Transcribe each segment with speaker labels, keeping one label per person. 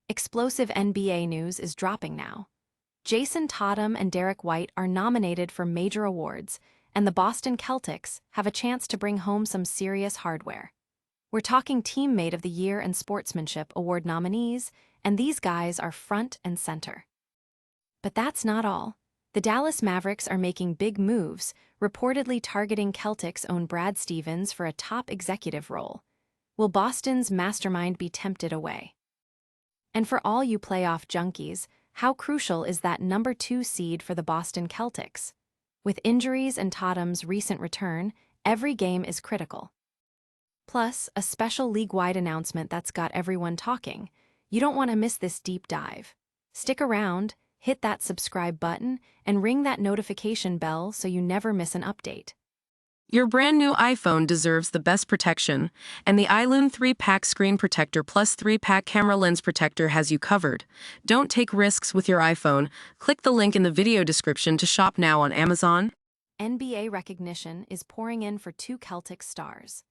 Speaker 1: Explosive NBA news is dropping now. Jayson Tatum and Derrick White are nominated for major awards, and the Boston Celtics have a chance to bring home some serious hardware. We're talking Teammate of the Year and Sportsmanship Award nominees, and these guys are front and center. But that's not all. The Dallas Mavericks are making big moves, reportedly targeting Celtics' own Brad Stevens for a top executive role. Will Boston's mastermind be tempted away? And for all you playoff junkies, how crucial is that number 2 seed for the Boston Celtics? With injuries and Tatum's recent return, every game is critical. Plus, a special league-wide announcement that's got everyone talking. You don't want to miss this deep dive. Stick around, hit that subscribe button, and ring that notification bell so you never miss an update.
Speaker 2: Your brand new iPhone deserves the best protection, and the iLume 3-pack screen protector plus 3-pack camera lens protector has you covered. Don't take risks with your iPhone. Click the link in the video description to shop now on Amazon.
Speaker 1: NBA recognition is pouring in for 2 Celtics stars.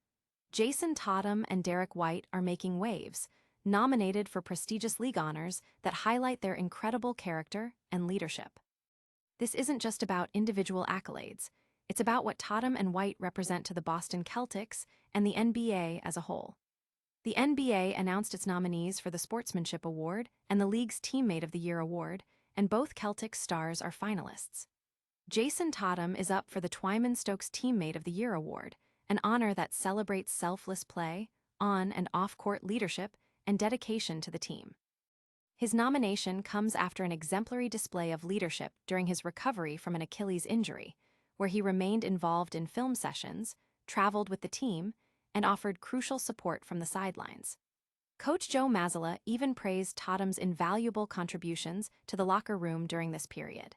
Speaker 1: Jayson Tatum and Derrick White are making waves, nominated for prestigious league honors that highlight their incredible character and leadership. This isn't just about individual accolades. It's about what Tatum and White represent to the Boston Celtics and the NBA as a whole. The NBA announced its nominees for the Sportsmanship Award and the league's Teammate of the Year award, and both Celtics stars are finalists. Jayson Tatum is up for the Twyman-Stokes Teammate of the Year award, an honor that celebrates selfless play, on- and off-court leadership, and dedication to the team. His nomination comes after an exemplary display of leadership during his recovery from an Achilles injury, where he remained involved in film sessions, traveled with the team, and offered crucial support from the sidelines. Coach Joe Mazzulla even praised Tatum's invaluable contributions to the locker room during this period.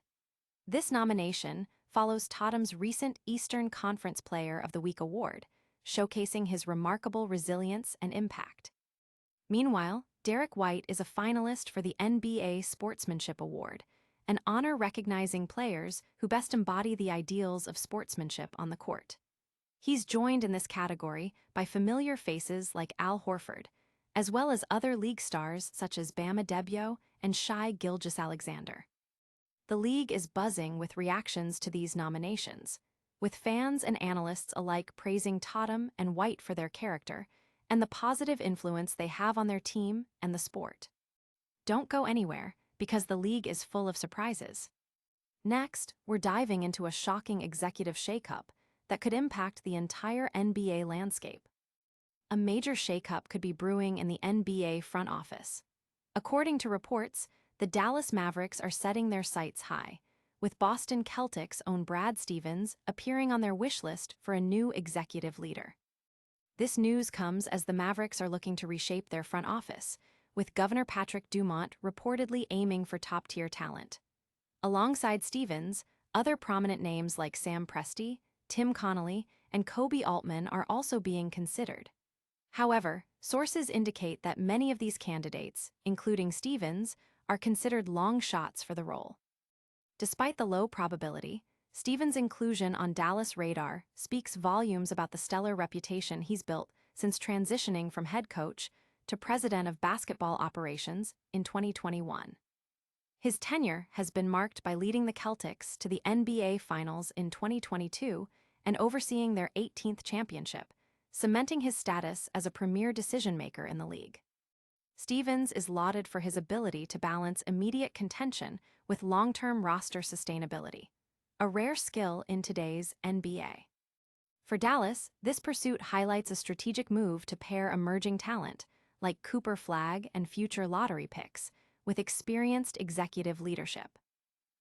Speaker 1: This nomination follows Tatum's recent Eastern Conference Player of the Week award, showcasing his remarkable resilience and impact. Meanwhile, Derrick White is a finalist for the NBA Sportsmanship Award, an honor recognizing players who best embody the ideals of sportsmanship on the court. He's joined in this category by familiar faces like Al Horford, as well as other league stars such as Bam Adebayo and Shai Gilgeous-Alexander. The league is buzzing with reactions to these nominations, with fans and analysts alike praising Tatum and White for their character and the positive influence they have on their team and the sport. Don't go anywhere, because the league is full of surprises. Next, we're diving into a shocking executive shakeup that could impact the entire NBA landscape. A major shakeup could be brewing in the NBA front office. According to reports, the Dallas Mavericks are setting their sights high, with Boston Celtics' own Brad Stevens appearing on their wish list for a new executive leader. This news comes as the Mavericks are looking to reshape their front office, with Governor Patrick Dumont reportedly aiming for top-tier talent. Alongside Stevens, other prominent names like Sam Presti, Tim Connolly, and Kobe Altman are also being considered. However, sources indicate that many of these candidates, including Stevens, are considered long shots for the role. Despite the low probability, Stevens' inclusion on Dallas' radar speaks volumes about the stellar reputation he's built since transitioning from head coach to president of basketball operations in 2021. His tenure has been marked by leading the Celtics to the NBA Finals in 2022 and overseeing their 18th championship, cementing his status as a premier decision-maker in the league. Stevens is lauded for his ability to balance immediate contention with long-term roster sustainability, a rare skill in today's NBA. For Dallas, this pursuit highlights a strategic move to pair emerging talent, like Cooper Flagg and future lottery picks, with experienced executive leadership.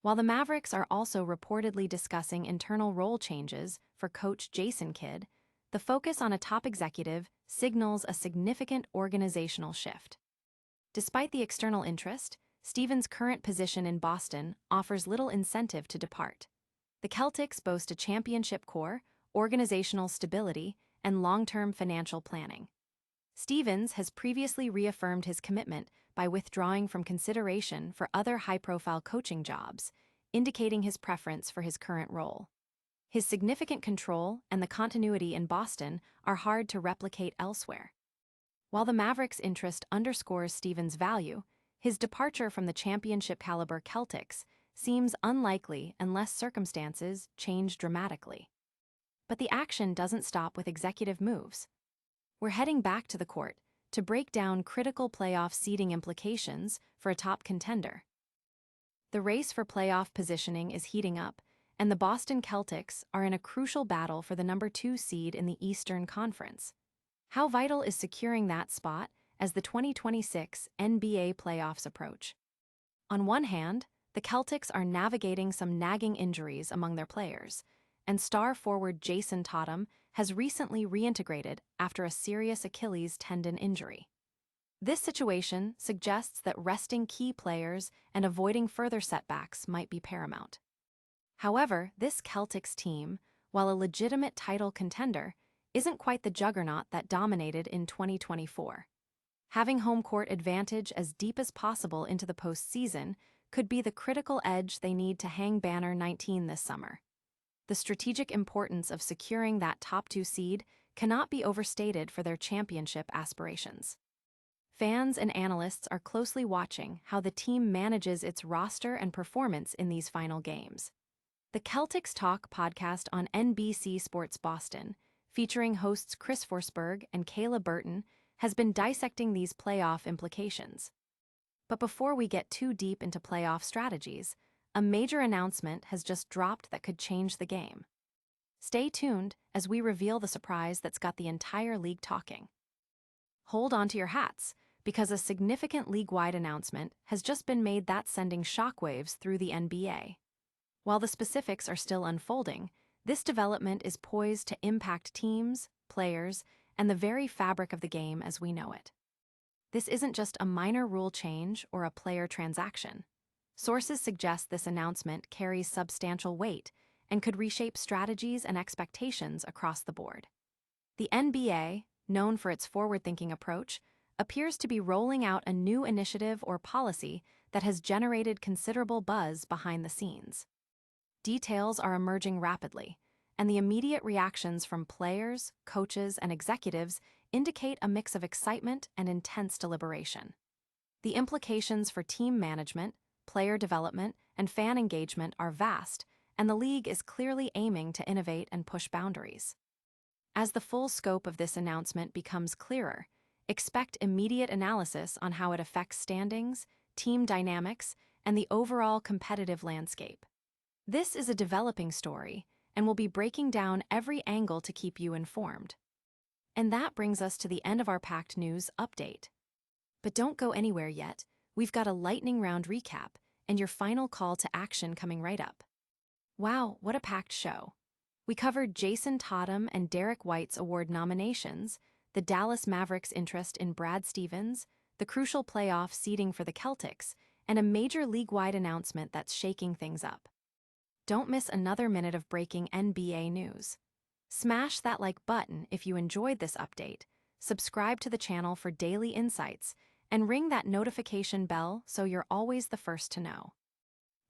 Speaker 1: While the Mavericks are also reportedly discussing internal role changes for coach Jason Kidd, the focus on a top executive signals a significant organizational shift. Despite the external interest, Stevens' current position in Boston offers little incentive to depart. The Celtics boast a championship core, organizational stability, and long-term financial planning. Stevens has previously reaffirmed his commitment by withdrawing from consideration for other high-profile coaching jobs, indicating his preference for his current role. His significant control and the continuity in Boston are hard to replicate elsewhere. While the Mavericks' interest underscores Stevens' value, His departure from the championship-caliber Celtics seems unlikely unless circumstances change dramatically. But the action doesn't stop with executive moves. We're heading back to the court to break down critical playoff seeding implications for a top contender. The race for playoff positioning is heating up, and the Boston Celtics are in a crucial battle for the number 2 seed in the Eastern Conference. How vital is securing that spot as the 2026 NBA playoffs approach? On one hand, the Celtics are navigating some nagging injuries among their players, and star forward Jayson Tatum has recently reintegrated after a serious Achilles tendon injury. This situation suggests that resting key players and avoiding further setbacks might be paramount. However, this Celtics team, while a legitimate title contender, isn't quite the juggernaut that dominated in 2024. Having home court advantage as deep as possible into the postseason could be the critical edge they need to hang banner 19 this summer. The strategic importance of securing that top 2 seed cannot be overstated for their championship aspirations. Fans and analysts are closely watching how the team manages its roster and performance in these final games. The Celtics Talk podcast on NBC Sports Boston, featuring hosts Chris Forsberg and Kayla Burton, has been dissecting these playoff implications. But before we get too deep into playoff strategies, a major announcement has just dropped that could change the game. Stay tuned as we reveal the surprise that's got the entire league talking. Hold on to your hats, because a significant league-wide announcement has just been made that's sending shockwaves through the NBA. While the specifics are still unfolding, this development is poised to impact teams, players, and the very fabric of the game as we know it. This isn't just a minor rule change or a player transaction. Sources suggest this announcement carries substantial weight and could reshape strategies and expectations across the board. The NBA, known for its forward-thinking approach, appears to be rolling out a new initiative or policy that has generated considerable buzz behind the scenes. Details are emerging rapidly, and the immediate reactions from players, coaches, and executives indicate a mix of excitement and intense deliberation. The implications for team management, player development, and fan engagement are vast, and the league is clearly aiming to innovate and push boundaries. As the full scope of this announcement becomes clearer, expect immediate analysis on how it affects standings, team dynamics, and the overall competitive landscape. This is a developing story, and we'll be breaking down every angle to keep you informed. And that brings us to the end of our packed news update. But don't go anywhere yet. We've got a lightning round recap and your final call to action coming right up. Wow, what a packed show. We covered Jayson Tatum and Derrick White's award nominations, the Dallas Mavericks' interest in Brad Stevens, the crucial playoff seeding for the Celtics, and a major league-wide announcement that's shaking things up. Don't miss another minute of breaking NBA news. Smash that like button if you enjoyed this update, subscribe to the channel for daily insights, and ring that notification bell so you're always the first to know.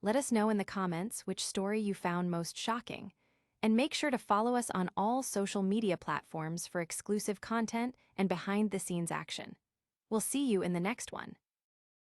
Speaker 1: Let us know in the comments which story you found most shocking, and make sure to follow us on all social media platforms for exclusive content and behind-the-scenes action. We'll see you in the next one.